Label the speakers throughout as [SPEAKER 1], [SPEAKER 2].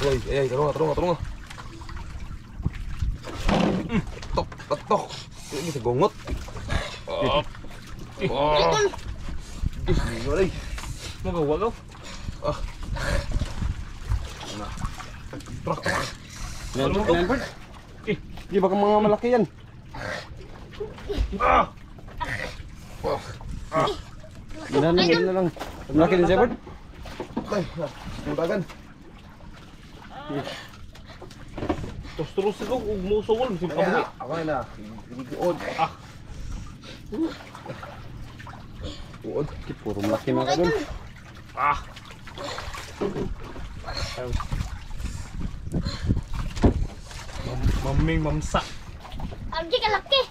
[SPEAKER 1] Ay, tarong. Tok. Ini segongot. Idol. Magawa ko. Trak.
[SPEAKER 2] Yan, Bert. Di ba kang mga malaki yan? Yan na lang. Malaki din siya, Bert.
[SPEAKER 1] Ay, timbagan.
[SPEAKER 3] Terus ko ug mo sugol bisin pabuhi.
[SPEAKER 1] Ako na. Uod. Uod.
[SPEAKER 2] Puro malaki mga kadol.
[SPEAKER 3] Maming mamsa.
[SPEAKER 4] Abdi kalaki.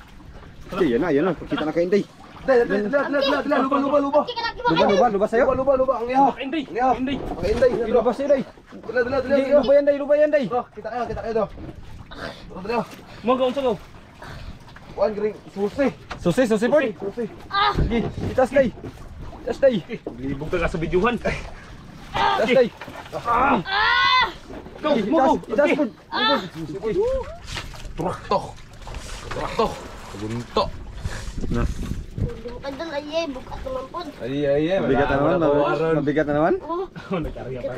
[SPEAKER 2] Yan na. Kita na kayo, Inday.
[SPEAKER 1] Luba.
[SPEAKER 2] Luba sa'yo?
[SPEAKER 1] Luba. Ang iha.
[SPEAKER 3] Inday.
[SPEAKER 1] Ang Inday.
[SPEAKER 2] Luba sa'yo, Day.
[SPEAKER 1] Dala.
[SPEAKER 2] Luba yan, Day.
[SPEAKER 1] Kita kayo do. Dala.
[SPEAKER 3] Magaw sa gaw.
[SPEAKER 1] Kuan gring susi.
[SPEAKER 2] Susi, Bert.
[SPEAKER 1] Susi.
[SPEAKER 2] Itas, Day.
[SPEAKER 3] Libog ka sa bidyuhan.
[SPEAKER 2] Itas, Day.
[SPEAKER 3] Go, mo.
[SPEAKER 2] Itas, Bert.
[SPEAKER 1] Trakto. Gunto.
[SPEAKER 4] Kadol ay buka tumampod.
[SPEAKER 1] Ay.
[SPEAKER 2] Mabigat na naman.
[SPEAKER 3] Nagkarya pa.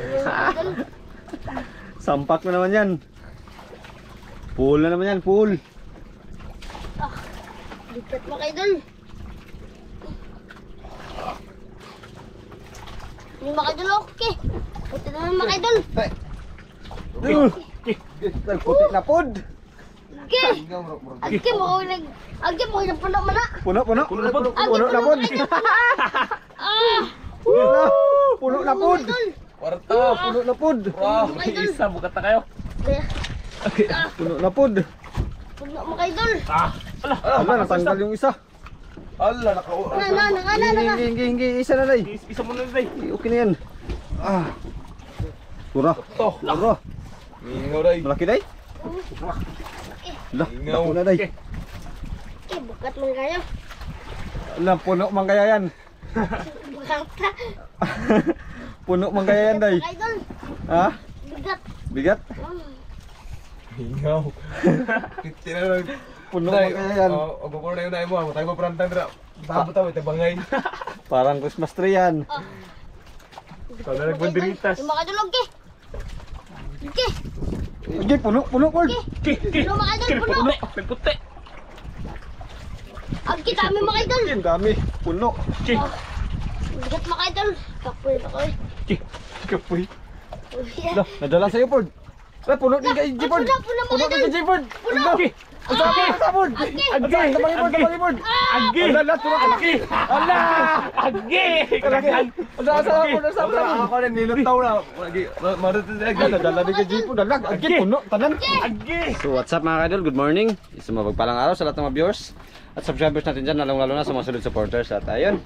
[SPEAKER 4] Kadol.
[SPEAKER 2] Sampak na naman yan. Pool na naman yan, pool.
[SPEAKER 4] Bigat mo kaidol. Hindi makaidol okay. Puti naman makaidol.
[SPEAKER 2] Puti na pod.
[SPEAKER 4] Okay. Agi mo yung puno mana.
[SPEAKER 2] Puno na pod. Puno na pod.
[SPEAKER 1] Kwarta.
[SPEAKER 2] Puno na pod.
[SPEAKER 3] Isa bukat na kayo.
[SPEAKER 2] Puno na pod.
[SPEAKER 4] Puno mo kaidol.
[SPEAKER 2] Ala, natanggal yung isa.
[SPEAKER 1] Allah naka.
[SPEAKER 2] Hingi, isa na, Day.
[SPEAKER 3] Isa mo na day.
[SPEAKER 2] Okay na yan. Pura.
[SPEAKER 1] Ingaw day.
[SPEAKER 2] Malaki, Day. Lah,
[SPEAKER 1] Ingaw.
[SPEAKER 2] puno na, Day.
[SPEAKER 4] Okay, bukat man kayo.
[SPEAKER 2] Ala, puno man kaya yan.
[SPEAKER 4] Bukat ka.
[SPEAKER 2] Puno man kaya yan, Day.
[SPEAKER 4] Kaidol.
[SPEAKER 2] Ha?
[SPEAKER 4] Bigat.
[SPEAKER 2] Bigat?
[SPEAKER 1] Ingaw. Kitin na lang.
[SPEAKER 2] Puno man kaya yan.
[SPEAKER 1] Ako ko na yun mo. Tayo mo perantang dira. Tayo ito bangay.
[SPEAKER 2] Parang Christmas tree yan.
[SPEAKER 3] Ikaw na nagbanderitas.
[SPEAKER 4] Yung makaidol okay. Okay.
[SPEAKER 2] Sige, puno, Cord.
[SPEAKER 4] Puno makaidol, puno.
[SPEAKER 3] Puti.
[SPEAKER 4] Agi dami makaidol.
[SPEAKER 2] Ang dami, puno.
[SPEAKER 4] Bigat makaidol. Kapoy na koy.
[SPEAKER 2] Kapoy. Lah, nadala sa'yo, Cord. Ay, puno din kay G-Cord. Puno din kay G-Cord.
[SPEAKER 4] Puno.
[SPEAKER 2] Ang Cord.
[SPEAKER 4] Agi.
[SPEAKER 2] Tamangin, Cord.
[SPEAKER 3] Agi. Agi. Ala. Agi.
[SPEAKER 2] Ang sama,
[SPEAKER 1] Ako na nilutaw na.
[SPEAKER 2] Nadala din kay G-Cord. Dalag, agi, puno, tanan.
[SPEAKER 3] Agi.
[SPEAKER 2] So what's up mga kadol, good morning. Isang mapagpalang araw sa lahat ng mga viewers at subscribers natin dyan, lalong-lalo na sa mga solid supporters. At ayun,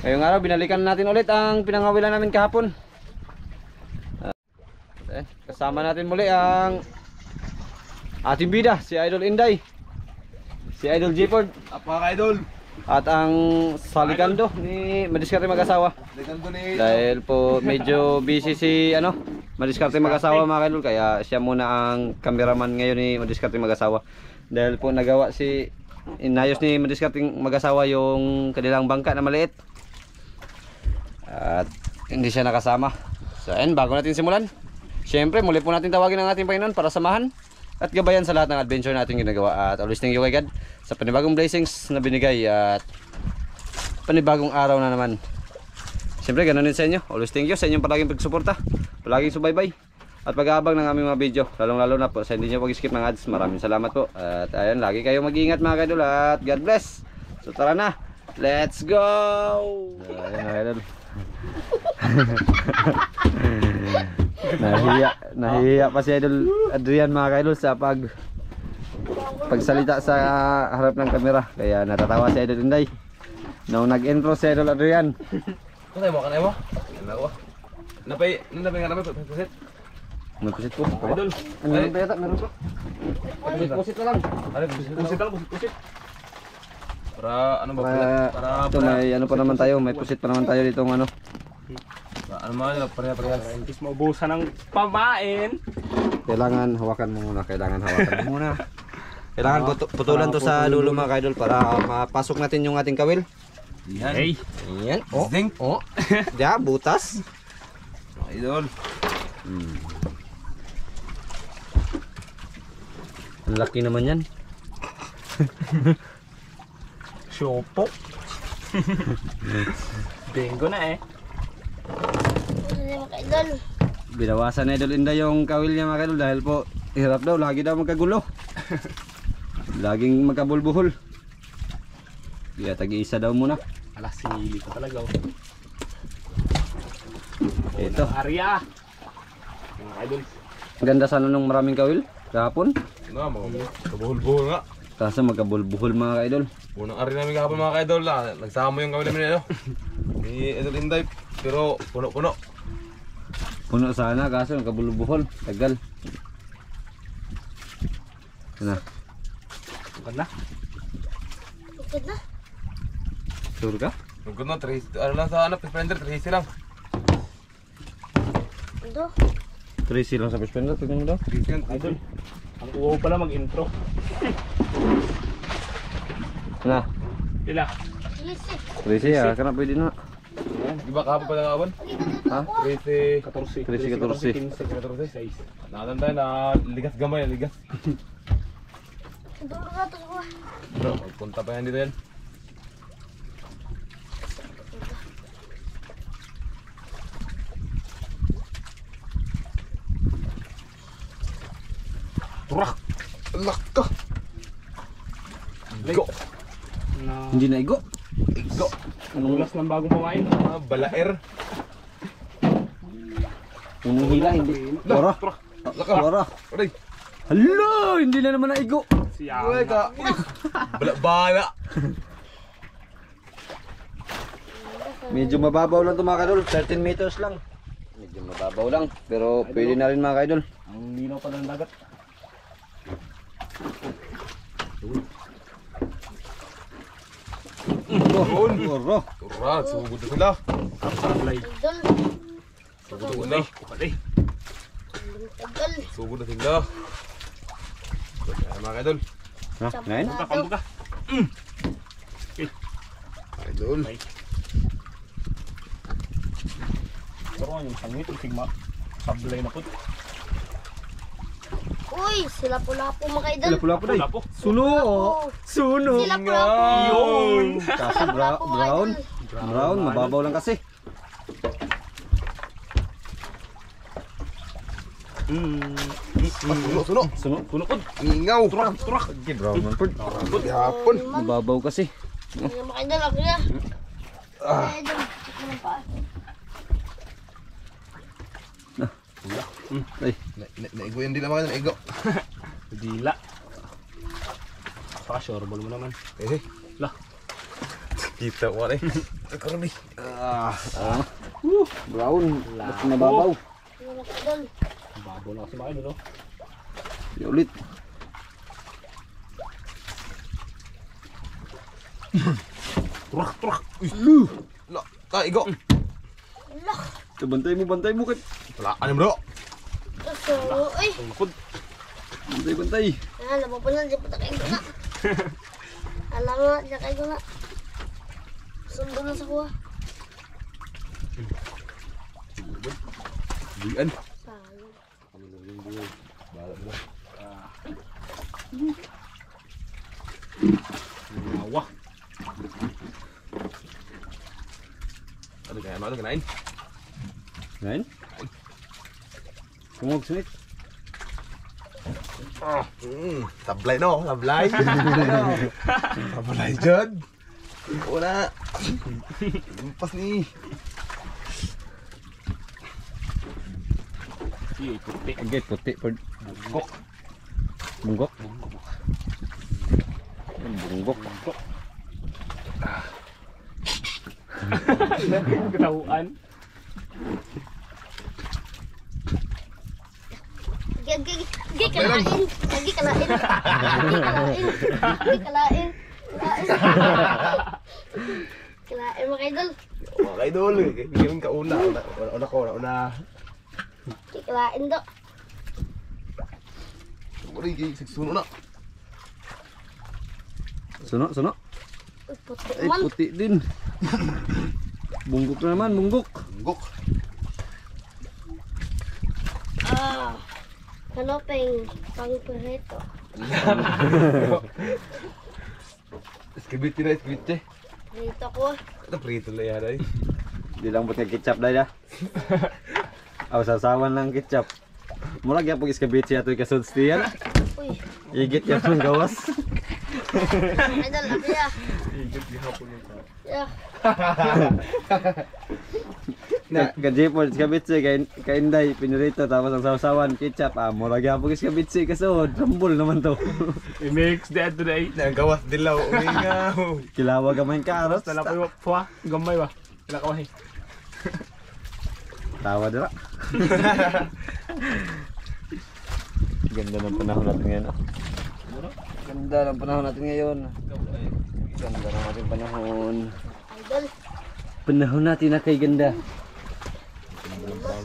[SPEAKER 2] ngayong araw binalikan natin ulit ang pinangawilan namin kahapon. Kasama natin muli ang ating bida, si Idol Inday, si Idol G-Cord,
[SPEAKER 1] Apa idol?
[SPEAKER 2] at ang saligando ni Madiskarte Mag-asawa.
[SPEAKER 1] Ligando ni
[SPEAKER 2] Dahil po medyo busy si Madiskarte Mag-asawa mga kadol, kaya siya muna ang cameraman ngayon ni Madiskarte Mag-asawa. Dahil po nagawa inayos ni Madiskarte Mag-asawa yung kanilang bangka na maliit. At hindi siya nakasama. So ayun, bago natin simulan, syempre muli po natin tawagin ang ating Panginoon para samahan at gabayan sa lahat ng adventure natin ginagawa. At always thank you kay God sa panibagong blessings na binigay at panibagong araw na naman. Siyempre ganoon din sa inyo. Always thank you sa inyong palaging pagsuporta, palaging subaybay at pag-aabang ng aming mga video, lalong-lalo na po sa hindi nyo pag-skip ng ads. Maraming salamat po. At ayun, lagi kayong mag-iingat mga kadol at God bless. So tara na, let's go. Ayun, nahihiya pa si Idol Adrian mga kaidol sa pagsalita sa harap ng kamera, kaya natatawa si Idol Inday nung nag-intro si Idol Adrian.
[SPEAKER 1] Kanay mo. Napay nga naman pusit.
[SPEAKER 2] May pusit po.
[SPEAKER 1] Idol.
[SPEAKER 2] Meron ba yata? Meron po. Pusit na lang.
[SPEAKER 3] Pusit.
[SPEAKER 1] Para ano ba?
[SPEAKER 2] Ito may ano pa naman tayo, may pusit pa naman tayo ditong
[SPEAKER 1] Ano man, pareha-pareha.
[SPEAKER 3] Imbis maubusan ng pamain.
[SPEAKER 2] Kailangan hawakan mo muna. Kailangan putulan to sa dulo mga kaidol para mapasok natin yung ating kawil.
[SPEAKER 1] Yan.
[SPEAKER 3] Hey.
[SPEAKER 2] Ayan. Oh.
[SPEAKER 1] Zing.
[SPEAKER 2] Oh. Diya, butas.
[SPEAKER 1] Idol.
[SPEAKER 2] Ang laki naman yan.
[SPEAKER 3] Shopo. Bingo na eh.
[SPEAKER 4] Ano mga kaidol?
[SPEAKER 2] Binawasan na Idol Inday yung kawil niya mga kaidol dahil po hirap daw. Lagi daw magkagulo. Laging magkabulbuhol. Kaya tag-iisa daw muna.
[SPEAKER 3] Ala, sili ko talaga. Oh.
[SPEAKER 2] Ito.
[SPEAKER 3] Arya. Mga idol.
[SPEAKER 2] Ang ganda sana nung maraming kawil. Kahapon.
[SPEAKER 1] Na, mga kabuhol-buhol nga.
[SPEAKER 2] Kaso magkabulbuhol mga kaidol.
[SPEAKER 1] Unang ari namin kahapon mga ka-idol na. Nagsama yung kawil namin ano. Ni Idol Inday. Pero puno-puno.
[SPEAKER 2] Puno sana kaso magkabulbuhol. Tagal. Ano?
[SPEAKER 3] Ganda.
[SPEAKER 4] Ikot na.
[SPEAKER 2] Sure ka?
[SPEAKER 1] Lugod na, ano lang sa ano, Fish-Finder, 3 lang.
[SPEAKER 4] Ito.
[SPEAKER 2] 3 lang sa fish-finder. Tignan mo daw.
[SPEAKER 1] 3
[SPEAKER 3] Idol. Ang uwaw pala mag-intro.
[SPEAKER 2] Na.
[SPEAKER 3] Ila.
[SPEAKER 4] Yes,
[SPEAKER 2] 3 ah. Kana pwede na.
[SPEAKER 1] Di ba kahapon pa ng kawan?
[SPEAKER 2] Ha?
[SPEAKER 1] 13,
[SPEAKER 3] 14.
[SPEAKER 1] 14. Nakatan tayo na ligas gamay, ligas.
[SPEAKER 4] Ito na ito ko.
[SPEAKER 1] Bro, magpunta pa yan dito yan.
[SPEAKER 3] Turak.
[SPEAKER 1] Alak ka! Go!
[SPEAKER 2] Hindi na igo.
[SPEAKER 1] Go!
[SPEAKER 3] Ulas ng bagong pamain.
[SPEAKER 1] Balaer!
[SPEAKER 2] Unang hila hindi. Wara.
[SPEAKER 1] Alak ka!
[SPEAKER 2] Wara.
[SPEAKER 1] Aray!
[SPEAKER 2] Hala! Hindi na naman na igo.
[SPEAKER 1] Uy ka! Bala!
[SPEAKER 2] Medyo mababaw lang ito mga kaidol. 13 meters lang. Medyo mababaw lang. Pero pwede na rin mga kaidol.
[SPEAKER 3] Ang linaw pa ng dagat.
[SPEAKER 2] Wara.
[SPEAKER 1] Turat! Sugod na sila!
[SPEAKER 3] Sablay.
[SPEAKER 4] Idol.
[SPEAKER 1] Sugod na!
[SPEAKER 3] Palay.
[SPEAKER 4] Idol.
[SPEAKER 1] Sugod na sila! Ayan mga idol!
[SPEAKER 2] Ha? Ngayon?
[SPEAKER 3] Pambuka.
[SPEAKER 1] Idol!
[SPEAKER 3] Pero yung sangit, yung sigma. Sablay na po.
[SPEAKER 4] Uy, sila pula po mga idol.
[SPEAKER 2] Pula-pula po day.
[SPEAKER 3] Wala po.
[SPEAKER 2] Suno. Suno.
[SPEAKER 4] Sila pula po.
[SPEAKER 3] Yun.
[SPEAKER 2] Kaso brown. Brown. Mababaw lang kasi.
[SPEAKER 1] Suno!
[SPEAKER 2] Suno.
[SPEAKER 3] Puno po.
[SPEAKER 1] Ingaw!
[SPEAKER 3] Turak.
[SPEAKER 2] Okay, brown man po.
[SPEAKER 1] Hapon!
[SPEAKER 2] Mababaw kasi.
[SPEAKER 4] Mga mga idol, ako na. Idol. Ano pa?
[SPEAKER 2] Ay.
[SPEAKER 1] Naigo yan din naman mga naigo!
[SPEAKER 3] Dila. Saka shoreball mo naman.
[SPEAKER 1] Eh,
[SPEAKER 3] Lah.
[SPEAKER 1] kita ko rin. Karami.
[SPEAKER 2] Brown. Mas mababaw.
[SPEAKER 4] Mga idol.
[SPEAKER 3] Babo na kasi mga idol. Oh.
[SPEAKER 2] Yung ulit.
[SPEAKER 3] Turak.
[SPEAKER 1] La, igo!
[SPEAKER 4] Alak.
[SPEAKER 2] Bantay mo.
[SPEAKER 1] Wala, ano bro?
[SPEAKER 4] So, uy.
[SPEAKER 3] Tungkod.
[SPEAKER 2] Bantay.
[SPEAKER 4] Alam mo pa lang, di pa takay ko na. Alam mo, takay ko na. Sundo na sa kuha.
[SPEAKER 1] Diyan.
[SPEAKER 4] Sayang.
[SPEAKER 3] Nawa.
[SPEAKER 1] Ano kaya ano kinain?
[SPEAKER 2] Ngayon? Kumog sunit.
[SPEAKER 1] Tablay no, tablay. Tablay dyan. Wala. Lumpas ni.
[SPEAKER 3] Iya, puti.
[SPEAKER 2] Okay, puti. Bunggok. Bunggok.
[SPEAKER 3] Ketahuan.
[SPEAKER 4] Gigi kalain. Kalain mga idol.
[SPEAKER 1] Mga idol, ngayon kauna. Una.
[SPEAKER 4] Kikilain do.
[SPEAKER 1] Uri, sigsuno na.
[SPEAKER 2] Suno.
[SPEAKER 4] Uy, puti
[SPEAKER 2] Ay,
[SPEAKER 4] man.
[SPEAKER 2] puti din. Bunggok na naman, bunggok.
[SPEAKER 1] Gok.
[SPEAKER 4] Kanopeng pang perito.
[SPEAKER 1] Skibiti na, skibiti.
[SPEAKER 4] Perito ko.
[SPEAKER 1] Ito prito na yan ay.
[SPEAKER 2] Di lang buti ketchup dahil aw sasawan ng ketchup. Mula gyud pag iskabit siya toy kasud stiyan.
[SPEAKER 4] Uy,
[SPEAKER 2] Igit yan ng gawas.
[SPEAKER 4] idol, abi ya.
[SPEAKER 1] Higit gihapon yung tao.
[SPEAKER 4] Yeah.
[SPEAKER 2] Gaji po iskabit siya kay Inday pinirito tapos ang sasawan ketchup. Mula gyud pag iskabit siya kasud. Rambol naman to.
[SPEAKER 3] I-mix that today.
[SPEAKER 1] Nagawas dilaw, umingaw.
[SPEAKER 2] Kilawa gamay karos.
[SPEAKER 3] Tala ko yung puwa. Gamay ba? Tala ka wahi.
[SPEAKER 2] Tawa dira. Ganda ng panahon natin ngayon. Ganda ng panahon natin ngayon. Ganda ng ating panahon.
[SPEAKER 4] Idol.
[SPEAKER 2] Panahon natin na kay ganda.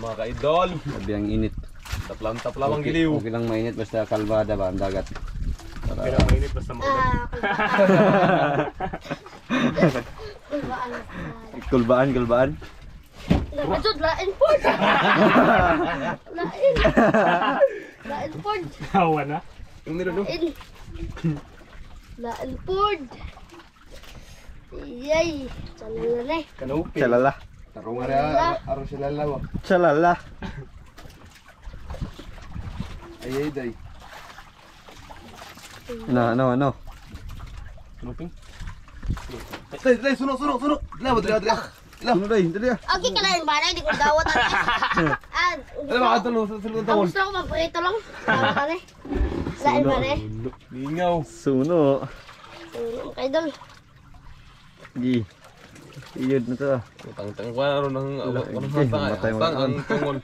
[SPEAKER 1] Mga ka-idol.
[SPEAKER 2] Sabi ang init.
[SPEAKER 1] Taplam ang giliw.
[SPEAKER 2] Okay lang mainit basta kalbada ba ang dagat.
[SPEAKER 3] Kaya mainit basta maulan.
[SPEAKER 4] Kulbaan.
[SPEAKER 2] Kulbaan.
[SPEAKER 4] Nagajod, lain po. Lain. Lain po.
[SPEAKER 3] Hawa na.
[SPEAKER 1] Yung nilo.
[SPEAKER 4] Lain. Lain po. Yay. Sana na eh.
[SPEAKER 1] Kanupi.
[SPEAKER 2] Chalala.
[SPEAKER 1] Tarong nga rin, araw sila lawa.
[SPEAKER 2] Chalala.
[SPEAKER 1] Ay, day.
[SPEAKER 2] Ano?
[SPEAKER 3] Kanuping?
[SPEAKER 1] Day, suno. Lawa, dali.
[SPEAKER 2] Ano day? Dali ah.
[SPEAKER 4] Okay, kalahin ba na? Hindi ko dawat ang
[SPEAKER 1] Ano ba ka tulong? Sunod
[SPEAKER 4] Ang
[SPEAKER 1] tawon.
[SPEAKER 4] gusto ko magpakita lang. Tama ka na eh. Lain ba na eh?
[SPEAKER 1] Lingaw.
[SPEAKER 2] Suno.
[SPEAKER 4] Idol.
[SPEAKER 2] Gi. Iyod na to.
[SPEAKER 1] Tang-tang ko na ron ng
[SPEAKER 2] Matay mo
[SPEAKER 1] hatang ang tungol.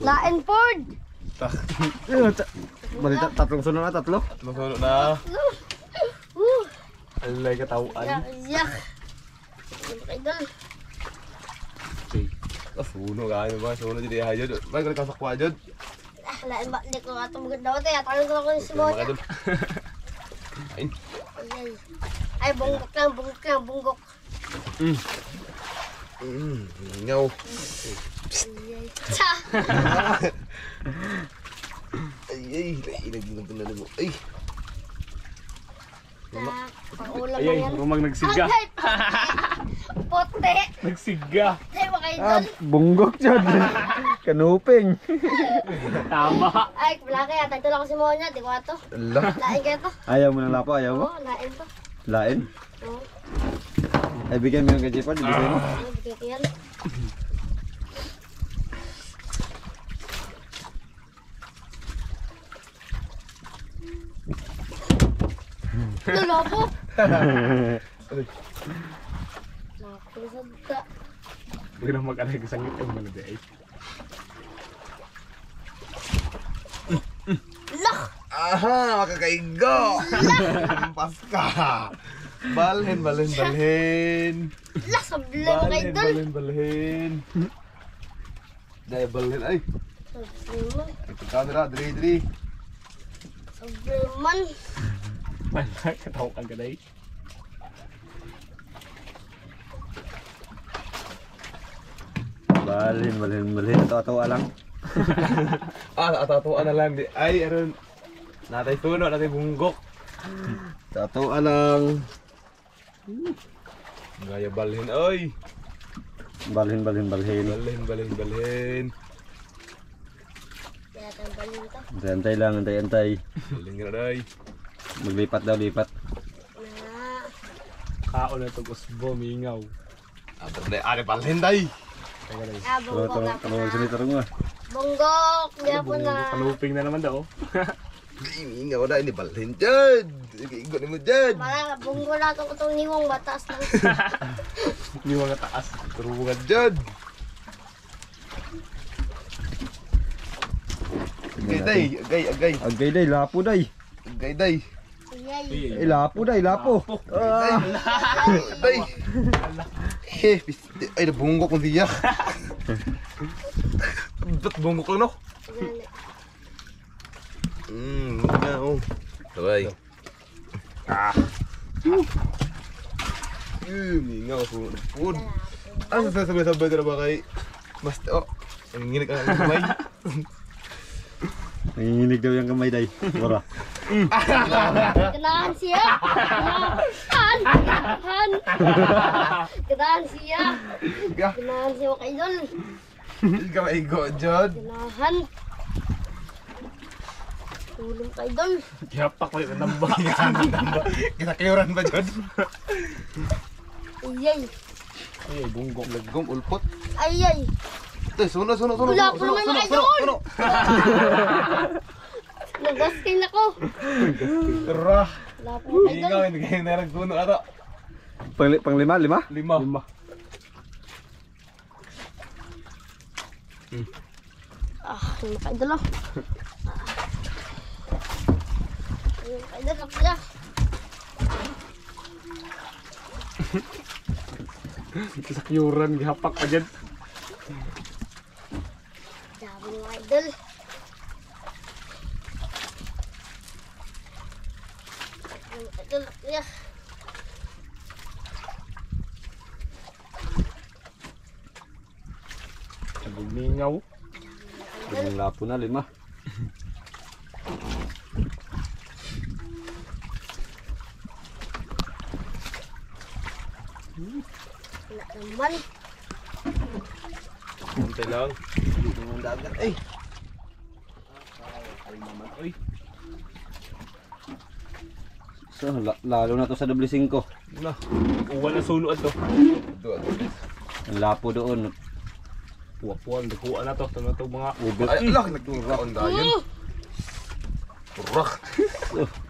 [SPEAKER 4] Lain po.
[SPEAKER 2] Balita, tatlong suno na, tatlo.
[SPEAKER 1] Masuno na.
[SPEAKER 3] Alay katawaan.
[SPEAKER 4] Yak. Idol.
[SPEAKER 1] Suno ka, ano ba? Suno jadi hayod. Bago ka sa kwadjod.
[SPEAKER 4] Lain ba? Hindi ko nga ito maganda dawat eh. Tanong ko lang kung si Mocha.
[SPEAKER 1] Mga idol. Ayun.
[SPEAKER 4] Ay, bunggok.
[SPEAKER 1] Lingaw.
[SPEAKER 4] Cha!
[SPEAKER 1] Ay, naging mo. Ay.
[SPEAKER 4] Paulam
[SPEAKER 3] Ayay,
[SPEAKER 4] lang yan.
[SPEAKER 3] rumag nagsiga.
[SPEAKER 4] Ay, pote!
[SPEAKER 3] Nagsiga.
[SPEAKER 4] Ay, mga idol.
[SPEAKER 2] Bunggok dyan. Kanuping.
[SPEAKER 3] Tama.
[SPEAKER 4] Ay, wala kaya. Tagto lang ko si Mocha. Di ko nga to.
[SPEAKER 1] Allah.
[SPEAKER 4] Lain kaya to.
[SPEAKER 2] Ayaw mo ng lapo, ayaw mo?
[SPEAKER 4] Oo, lain to.
[SPEAKER 2] Lain.
[SPEAKER 4] Oo,
[SPEAKER 2] Ay, bigyan mo yung gaji pa, bigyan mo.
[SPEAKER 4] bigay ko yan. Lolopo! Nakusad.
[SPEAKER 3] Huwag na mag-alay kasangit ang malade ay.
[SPEAKER 4] Lah!
[SPEAKER 1] Aha, makakaigo. Lampas ka. Balhin.
[SPEAKER 4] Lah! Sablay mga idol!
[SPEAKER 1] Balhin. Dahil balhin ay.
[SPEAKER 4] Sablay man.
[SPEAKER 1] Kamera, diri.
[SPEAKER 4] Sablay man.
[SPEAKER 3] Wala, katawag ka ganay.
[SPEAKER 2] Balhin. Tawa-tawa lang.
[SPEAKER 1] Atatuan na lang di. Ay, aron. Natay tuno, natay bunggok. Tatuan lang. Gaya balhin, oy.
[SPEAKER 2] Balhin.
[SPEAKER 1] Balhin.
[SPEAKER 4] Kaya tambalin to.
[SPEAKER 2] Antay lang, antay.
[SPEAKER 1] Balhin nga na day.
[SPEAKER 2] Maglipat daw, lipat.
[SPEAKER 4] Na.
[SPEAKER 3] Kaon na itong usbo, mingaw.
[SPEAKER 1] Ari balhin day.
[SPEAKER 4] Ah, bunggok na po
[SPEAKER 2] Tanong
[SPEAKER 4] na.
[SPEAKER 2] salita rin mo.
[SPEAKER 4] Bunggok! Di po na.
[SPEAKER 3] Kanuping na naman daw.
[SPEAKER 1] Ay, nga wala, ini balhin dyan. Igo ni mo dyan.
[SPEAKER 4] Mara, bunggok na ito itong niwong batas lang.
[SPEAKER 3] Hindi mga taas.
[SPEAKER 1] Turungan dyan. Agay day, agay.
[SPEAKER 2] Agay day, lapo day.
[SPEAKER 1] Agay day.
[SPEAKER 4] Ayay.
[SPEAKER 2] Ay, lapo day, lapo. Ah.
[SPEAKER 1] Ay! Ay, nabungok ko diya. Ba't bungok lang, no? Oh. Sabay. Mingaw ko na food. Ang sasabay-sabay na ba kay... Basta, oh. Nanginginig ang kamay.
[SPEAKER 2] Nanginginig daw yung kamay day. Wala.
[SPEAKER 4] Ganahan siya. Ganahan. Ganahan siya. Ganahan siya mga idol.
[SPEAKER 1] Kamay ko, Jod.
[SPEAKER 4] Ganahan. Tulong ka idol.
[SPEAKER 3] Yapak ko yung namba.
[SPEAKER 1] Kinakayuran ba, Jod?
[SPEAKER 4] Ayay.
[SPEAKER 3] Ay, bunggok.
[SPEAKER 1] Lagom, ulpot.
[SPEAKER 4] Ayay.
[SPEAKER 1] Tay, suno.
[SPEAKER 4] Wala pa naman mga idol. Nagaskin ako.
[SPEAKER 1] Tara.
[SPEAKER 4] Wala pa mga idol.
[SPEAKER 1] Mingaw, hindi kayo naragpuno ata.
[SPEAKER 2] Panglima, lima?
[SPEAKER 1] Lima.
[SPEAKER 4] Yung mga idol oh. Yung mga idol ako na.
[SPEAKER 3] Sa kyuran, yapak pa dyan.
[SPEAKER 4] Dami mga idol. Yung mga idol ako na.
[SPEAKER 3] Bumingaw.
[SPEAKER 2] Yung lapo na, lima.
[SPEAKER 4] Wala naman.
[SPEAKER 1] Hintay lang. Dito ng dagat, ay.
[SPEAKER 2] So, lalo na to sa doble 5.
[SPEAKER 3] Na. Uwan na sunuan to.
[SPEAKER 1] Doon.
[SPEAKER 2] Ang lapo doon.
[SPEAKER 3] Puwa-puwan. Nakuha na to. Ito na to mga
[SPEAKER 2] Ubel.
[SPEAKER 1] Ay, laki nagturaon dayon. Turak.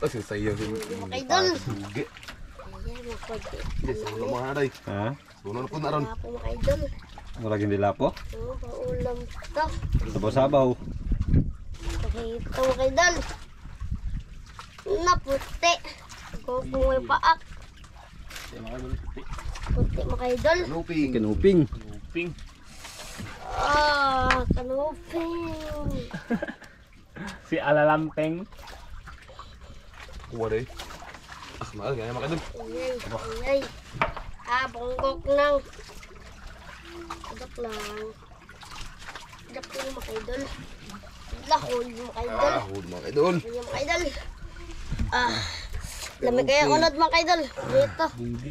[SPEAKER 1] Kasi sayo
[SPEAKER 4] Mga idol.
[SPEAKER 1] Sugi.
[SPEAKER 4] Ayan, mga konti.
[SPEAKER 1] Hindi, suno mo na day.
[SPEAKER 2] Ha?
[SPEAKER 1] Suno na po na ron.
[SPEAKER 4] Wala po mga idol.
[SPEAKER 2] Wala hindi lapo?
[SPEAKER 4] Oo, paulam to.
[SPEAKER 2] Sabaw-sabaw.
[SPEAKER 4] Pakita mga idol. Naputi. Kung may paak. Puti mga idol.
[SPEAKER 1] Kanuping.
[SPEAKER 2] Kinuping.
[SPEAKER 3] ping.
[SPEAKER 4] Kanuping.
[SPEAKER 3] Si Alalampeng.
[SPEAKER 1] Kuha day. Mahal kaya makadun.
[SPEAKER 4] Ayay. Bonggok nang. Adak lang. Adak lang mga idol. Lahol mga idol.
[SPEAKER 1] Hud mga idol.
[SPEAKER 4] Ayan mga idol. Lamig kaya unod mga idol. Dito.
[SPEAKER 3] Bundi.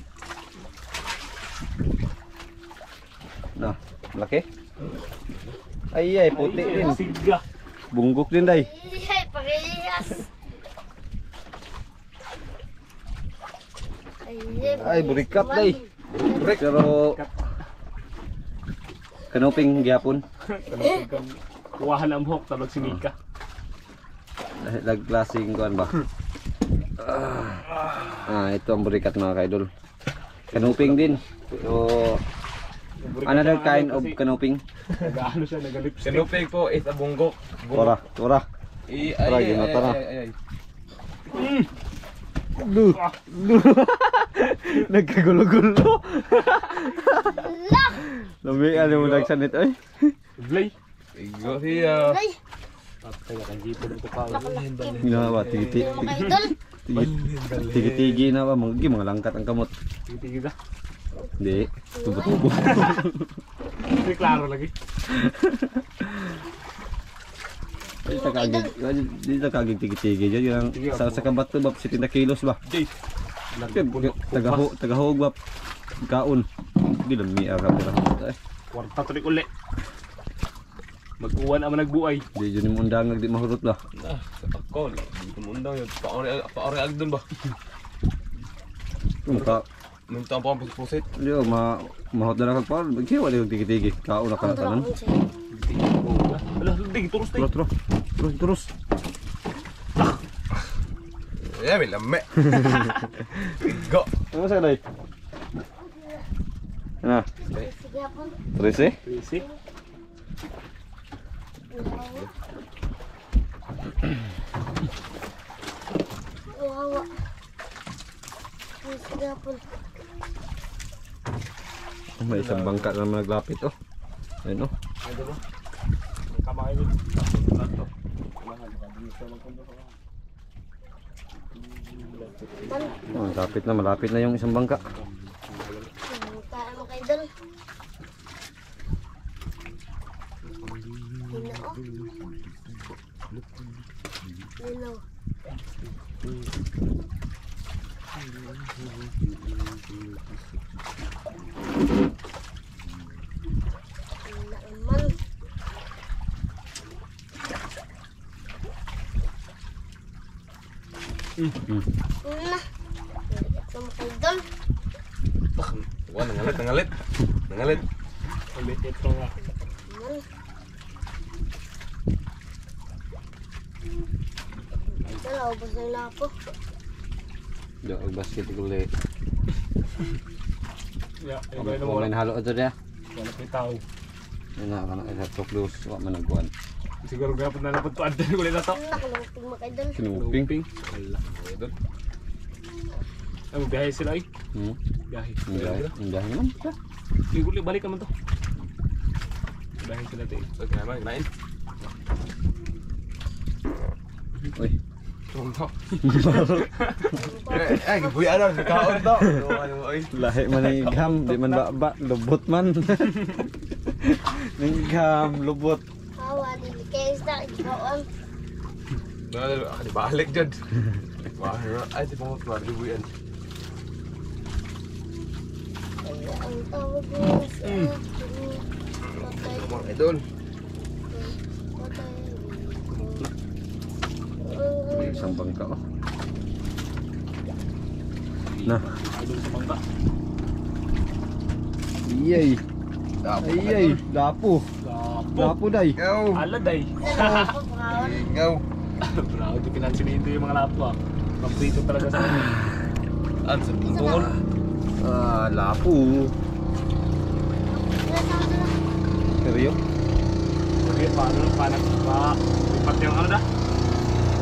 [SPEAKER 2] Na, laki. Ay, puti din.
[SPEAKER 3] Siga.
[SPEAKER 2] Bunggok din day.
[SPEAKER 4] Ay, parehas.
[SPEAKER 2] Ay, burikat day. Pero kanuping gyapon.
[SPEAKER 3] Kuwahan ang buhok tabag si Mika.
[SPEAKER 2] Dahil nagklaseng kuan ba? Ito ang burikat mga kaidol. Kanuping din. Pero another kind of kanuping.
[SPEAKER 3] Nag-ano siya, nag-lipstick.
[SPEAKER 1] Kanuping po is a bunggok.
[SPEAKER 2] Tora. Tara, ginata na.
[SPEAKER 1] Ay.
[SPEAKER 2] Nagkagulo-gulo. Lami, ano mo nagsanit ay?
[SPEAKER 3] Blay.
[SPEAKER 1] Igo siya.
[SPEAKER 4] Ay,
[SPEAKER 3] Patay ka jipon ito pa.
[SPEAKER 2] Ginawa,
[SPEAKER 4] mga idol.
[SPEAKER 2] tigi-tigi na ba? Mga langkat ang kamot.
[SPEAKER 3] Tigil ka.
[SPEAKER 2] Hindi, tubo-tubo.
[SPEAKER 3] Hindi klaro lagi.
[SPEAKER 2] Dito kagig tigi-tigi dyan. Sa kabat to ba, 70 kilos ba?
[SPEAKER 3] Jay.
[SPEAKER 2] Tagahog ba? Kaon. Hindi lang may arap na.
[SPEAKER 3] Kwarta tulik uli. Mag-uwan naman nagbuay.
[SPEAKER 2] Hindi dyan yung undang di mahurot ba?
[SPEAKER 1] Ako, hindi ko mundang yun. Paore agdun ba? Minta po ang pusit.
[SPEAKER 2] Hindi o, mahot na lang kagpar. Magkiwa na yung tigi-tigi. Kaon na kanatanan.
[SPEAKER 3] Alah, dig, turus dig.
[SPEAKER 2] Terus.
[SPEAKER 1] Eh, may lame. Igo.
[SPEAKER 2] Ano sa kanay? Ano?
[SPEAKER 4] Sige po.
[SPEAKER 2] 13?
[SPEAKER 3] Easy.
[SPEAKER 4] Wawa. Ang sigapon.
[SPEAKER 2] May isang bangka na naman naglapit oh. Ayun oh.
[SPEAKER 3] Ano ba? May kamay yun. Lato.
[SPEAKER 4] Man,
[SPEAKER 2] Oh, malapit na yung isang bangka.
[SPEAKER 4] tayo mga idol. Hina oh. Lino. Hina naman. Hina. Balik sa mga idol.
[SPEAKER 1] Wah, nangalit. Nangalit.
[SPEAKER 3] Ulit ito nga.
[SPEAKER 4] Man. Idol, ubos na yung ako.
[SPEAKER 2] Yung basket ulit.
[SPEAKER 3] Yeah,
[SPEAKER 2] Main halo ito dia.
[SPEAKER 3] wala may tao.
[SPEAKER 2] Yun na, kana isa tuklus, wa man nagkuhan.
[SPEAKER 3] Siguro gapon na napad tuad din ulit na to.
[SPEAKER 4] Nakalungping mga idol.
[SPEAKER 2] Kinuping.
[SPEAKER 3] Wala.
[SPEAKER 1] Idol.
[SPEAKER 3] Ay, biyahe sila ay. Biyahe.
[SPEAKER 2] Ang dahil naman.
[SPEAKER 3] Siguro balik naman to. Biyahe sila tayo.
[SPEAKER 1] Okay naman, kinain.
[SPEAKER 2] Uy.
[SPEAKER 1] Tonto. Eh, gibuya na, kaon to. Oy.
[SPEAKER 2] Lahi man ang igam, di man ba, lubot man. Ng igam, lubot.
[SPEAKER 4] Hawa, dili kayo sa ikawan.
[SPEAKER 1] Di balik jud. Wah, ay di mo keluar gibuyan.
[SPEAKER 4] Kaya ang tawag mo sa patay.
[SPEAKER 1] Mga idol.
[SPEAKER 4] Patay.
[SPEAKER 2] May isang bangka oh. Nah,
[SPEAKER 3] Idol sa bangka.
[SPEAKER 2] iyay. Iyay, lapo. Lapo day.
[SPEAKER 1] Ikaw.
[SPEAKER 3] Aladay.
[SPEAKER 4] Ako, bawal.
[SPEAKER 1] Ikaw.
[SPEAKER 3] Bravo, ito pinansin ito yung mga lapo ah. Pampito talaga sa
[SPEAKER 1] An sa tungkol.
[SPEAKER 2] Ah, lapo. Seryo?
[SPEAKER 3] Okay, paano lipat yung ano na?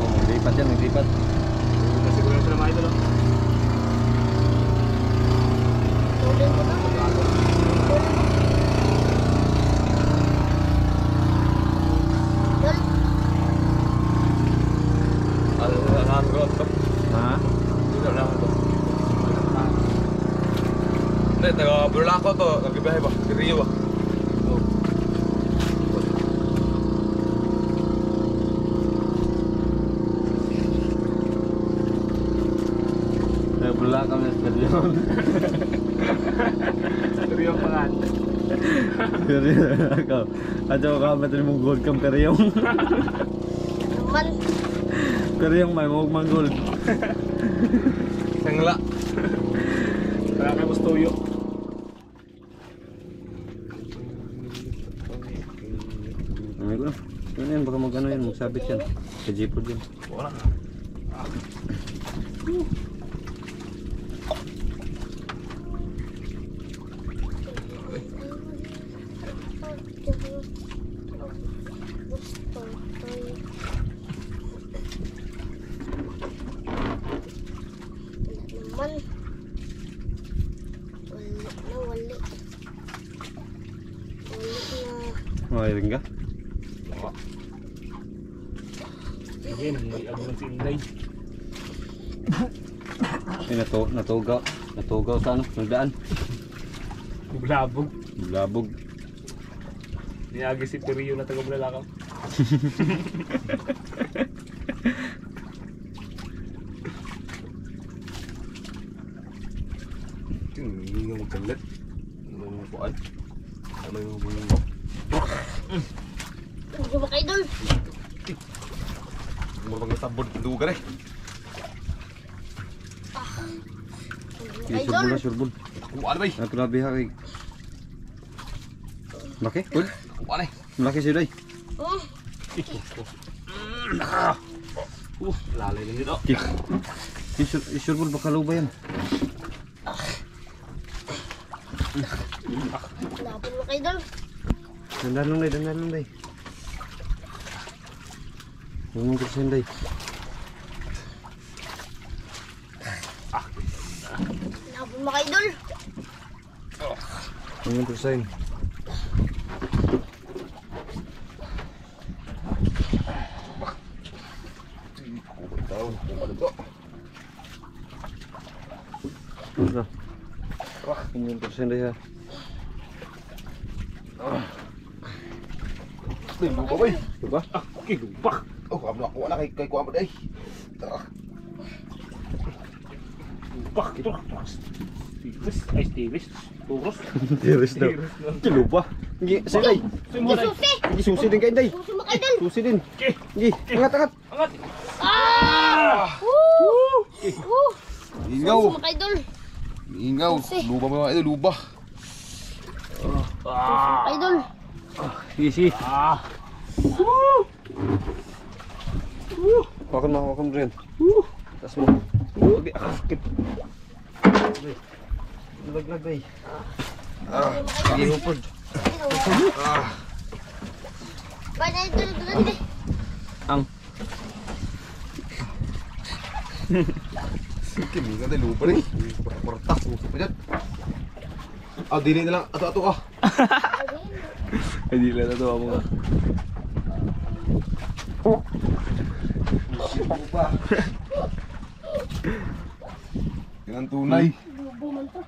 [SPEAKER 2] Oh, lipat yan, naglipat.
[SPEAKER 3] Siguro siguro yung sila mga idol.
[SPEAKER 4] Tuloy mo na. Dol,
[SPEAKER 1] Alam ko to.
[SPEAKER 2] Ha?
[SPEAKER 1] Dito na to. Hindi, taga-Burlaco to. Nagbibiyahe ba? Rio ba?
[SPEAKER 2] Wala kami sa yun.
[SPEAKER 3] Ito yung pangan.
[SPEAKER 2] Seryo ako. At saka kamat rin mong gold kang karyong.
[SPEAKER 4] naman.
[SPEAKER 2] Karyong may mong mang gold.
[SPEAKER 1] Sengla.
[SPEAKER 3] Kaya kayo mas tuyo.
[SPEAKER 2] Ano ko na? Ano yan? Baka mag-ano yan, magsabit yan. Sa jeepod yan.
[SPEAKER 1] Wala.
[SPEAKER 4] Gusto tayo. Wala naman. Wali. Wali na.
[SPEAKER 2] Makahiring ka?
[SPEAKER 3] Again, hindi ako lang si Inday.
[SPEAKER 2] Ay, natugaw sa ano, nagdaan.
[SPEAKER 3] Bublabog.
[SPEAKER 2] Labog.
[SPEAKER 3] Niagi si Perio na taga-Bulalakaw.
[SPEAKER 1] Hindi nga magkalit. Ano yung kuan? Ano yung buong
[SPEAKER 4] Hindi ba kayo doon?
[SPEAKER 1] sabod lugar eh.
[SPEAKER 2] Sige, surbol na, surbol.
[SPEAKER 1] Kuan ba eh?
[SPEAKER 2] Ano na biha kay... Laki, cool.
[SPEAKER 1] Kuan eh.
[SPEAKER 2] Laki siya day.
[SPEAKER 3] Lalay lang dito.
[SPEAKER 2] Isurbol baka luba yan.
[SPEAKER 4] Lapon mo kayo doon.
[SPEAKER 2] Dandan lang day. Huwag mong kursin day.
[SPEAKER 4] mga idol.
[SPEAKER 1] Ano yung percent?
[SPEAKER 2] Wah, 1% dah ya.
[SPEAKER 1] Lupa boy.
[SPEAKER 2] Lupa?
[SPEAKER 3] Okay, lupa.
[SPEAKER 1] Oh, kamu nak kay kuha mo day.
[SPEAKER 3] Lupa. Ito. Tiris. Ay, tiris. Turos.
[SPEAKER 2] Tiris daw. Ito lupa. Ngi, say.
[SPEAKER 4] Susi.
[SPEAKER 2] Ngi susi din kay day.
[SPEAKER 4] Susi mga idol.
[SPEAKER 2] Susi din. Ngi, angat.
[SPEAKER 3] Angat.
[SPEAKER 1] Ingaw.
[SPEAKER 4] Susi mga idol.
[SPEAKER 1] Ingaw. Lupa mo mga idol, lupa.
[SPEAKER 4] Mga idol.
[SPEAKER 2] Isi.
[SPEAKER 3] Ah.
[SPEAKER 2] Wakan rin. Tas mo. Obi, sakit. Lag day.
[SPEAKER 1] Sige, hupod.
[SPEAKER 4] Ba na idol grande.
[SPEAKER 2] Ang
[SPEAKER 1] Sige, mingan day, lupa rin. Porta, susi pa dyan. Ah, dili na lang. Ato-ato ka.
[SPEAKER 2] hindi lang ito mga.
[SPEAKER 1] Lupa. Yan ang tunay.
[SPEAKER 4] Lubo man to.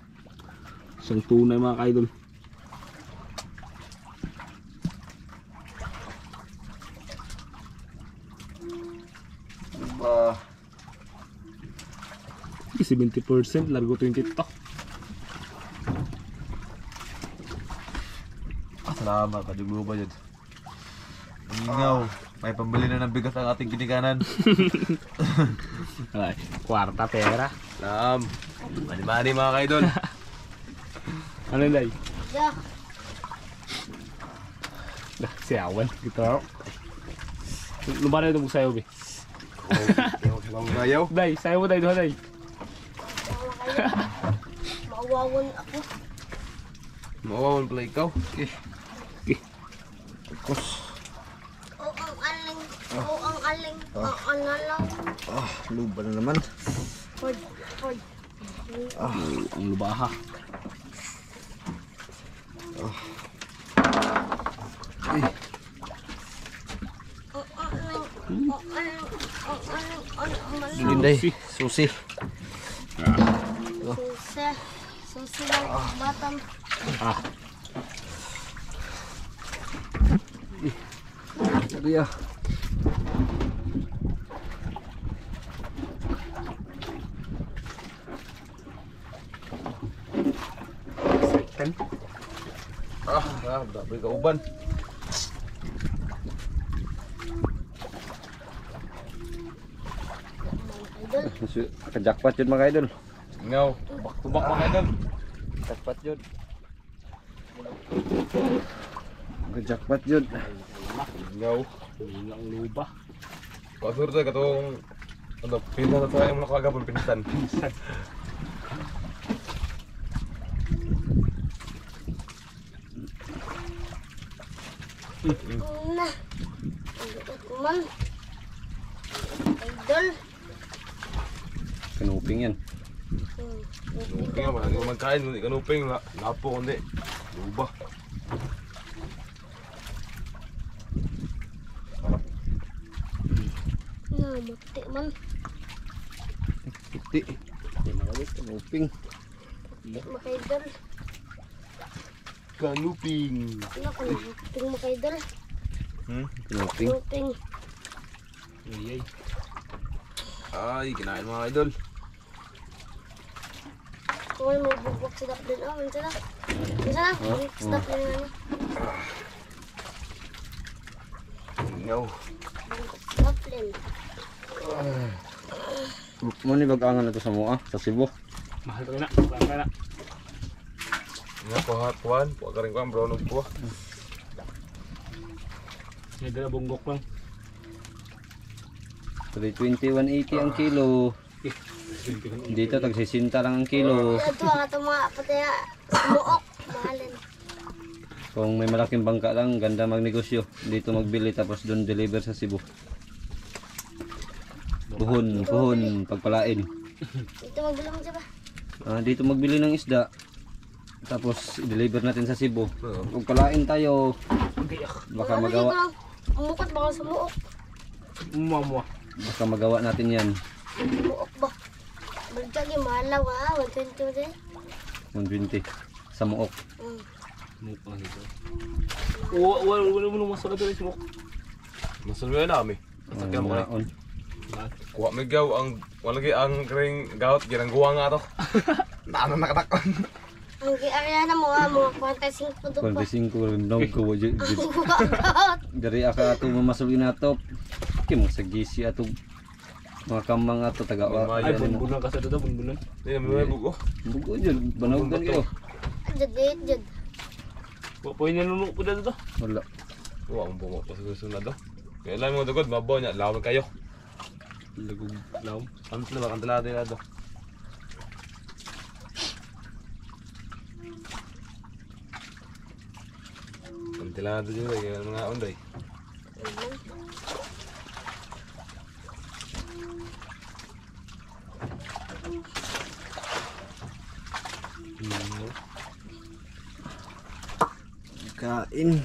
[SPEAKER 3] Isang tunay mga ka-idol.
[SPEAKER 1] Ah,
[SPEAKER 3] 70%, largo 20 to.
[SPEAKER 1] salamat ka, yung lupa dyan. Ingaw. May pambili na ng bigas ang ating kinikanan.
[SPEAKER 3] Ay, kwarta pera.
[SPEAKER 1] Lam. Mani-mani mga kaidol.
[SPEAKER 3] Ano yun, Day?
[SPEAKER 4] Yeah.
[SPEAKER 3] Siyawan. Gito. Lumayan ito sayo, Bi.
[SPEAKER 1] Ang gayaw.
[SPEAKER 3] Day, sayo mo, Day. Doon, Day.
[SPEAKER 4] Mawawan ako.
[SPEAKER 1] Mawawan pala ikaw. Okay.
[SPEAKER 4] O ang aling. O ang aling. Ang alaw.
[SPEAKER 2] Lupa na naman.
[SPEAKER 4] Hod.
[SPEAKER 3] Ang lubaha.
[SPEAKER 2] Linday, susi.
[SPEAKER 4] Susi lang batam.
[SPEAKER 2] Ito ya.
[SPEAKER 1] Beri ka uban.
[SPEAKER 4] Idol.
[SPEAKER 2] Kajakpat yun mga idol.
[SPEAKER 1] Ingaw. Tubak mga kaidol.
[SPEAKER 2] Kajakpat yun. Kajakpat yun.
[SPEAKER 1] Ingaw.
[SPEAKER 3] Ang luba.
[SPEAKER 1] Kasur tayo katong ano, pinsan na tayo mga kagapon pinsan.
[SPEAKER 4] Na. Ang kuman. Idol.
[SPEAKER 2] Kanuping yan.
[SPEAKER 1] Nuping nga, malagi mo magkain, hindi ka nuping, lapo kundi. Luba.
[SPEAKER 4] Na, mati man.
[SPEAKER 2] Puti. Kanuping.
[SPEAKER 4] Makaidol.
[SPEAKER 1] Kanuping.
[SPEAKER 4] Ano ko luping makaidol?
[SPEAKER 2] Kanuping.
[SPEAKER 4] Luping.
[SPEAKER 3] Uyay.
[SPEAKER 1] Ay, kinain mga idol.
[SPEAKER 4] Kung may bubok sa daplin. Oh, minsan na. Minsan na. Sa daplin na.
[SPEAKER 1] Ingaw.
[SPEAKER 4] Daplin.
[SPEAKER 2] Mo ni bagangan na to sa mua, sa Cebu.
[SPEAKER 3] Mahal ito na. Mahal ka na.
[SPEAKER 1] Nga kuhan. Kuha ka rin kuhan, brown of kuha.
[SPEAKER 3] May dala bunggok lang.
[SPEAKER 2] 320, 180 ang kilo. Dito tag 60 lang ang kilo.
[SPEAKER 4] Ito ang ito mga pati sumuok. Mahalin.
[SPEAKER 2] Kung may malaking bangka lang, ganda magnegosyo. Dito magbili tapos doon deliver sa Cebu. Puhon, pagpalain.
[SPEAKER 4] Ito magbilang siya ba?
[SPEAKER 2] dito magbili ng isda. Tapos i-deliver natin sa Cebu.
[SPEAKER 1] Oo.
[SPEAKER 2] Kung palain tayo, baka magawa.
[SPEAKER 4] Umukot baka sa muok.
[SPEAKER 3] Mama.
[SPEAKER 2] Baka magawa natin yan.
[SPEAKER 4] Muok ba? Berjag yung mahalaw ha. 120 din.
[SPEAKER 2] 120 sa Muok.
[SPEAKER 3] Wala mo masala doon si Mok.
[SPEAKER 1] Masulwe na kami. Sakyan mo
[SPEAKER 2] Naon.
[SPEAKER 1] Kuha may gaw ang walagi ang kring gawat ginangguwa nga to. Naano nakatakon.
[SPEAKER 4] Ang kiarya na mo ha. Mga 45 doon pa.
[SPEAKER 2] 45 no ko
[SPEAKER 4] Buwagat.
[SPEAKER 2] dari aka ato mamasulin nato. Kim sa gisi ato mga kamang ato taga
[SPEAKER 3] Ay, bunbunan kasi ito, bunbunan.
[SPEAKER 1] Hindi na may bugo.
[SPEAKER 2] bugo jud banawagan kayo.
[SPEAKER 4] Jad.
[SPEAKER 3] Pwede niya nunok po dito.
[SPEAKER 2] Wala.
[SPEAKER 1] Wa ang bungo pa sa sunod do. Kaya lang mo dugod mabaw niya lawan kayo.
[SPEAKER 3] Lagog laom.
[SPEAKER 1] Ano sila ba kantalado na do. Kantalado din kaya mga onday.
[SPEAKER 2] Kain.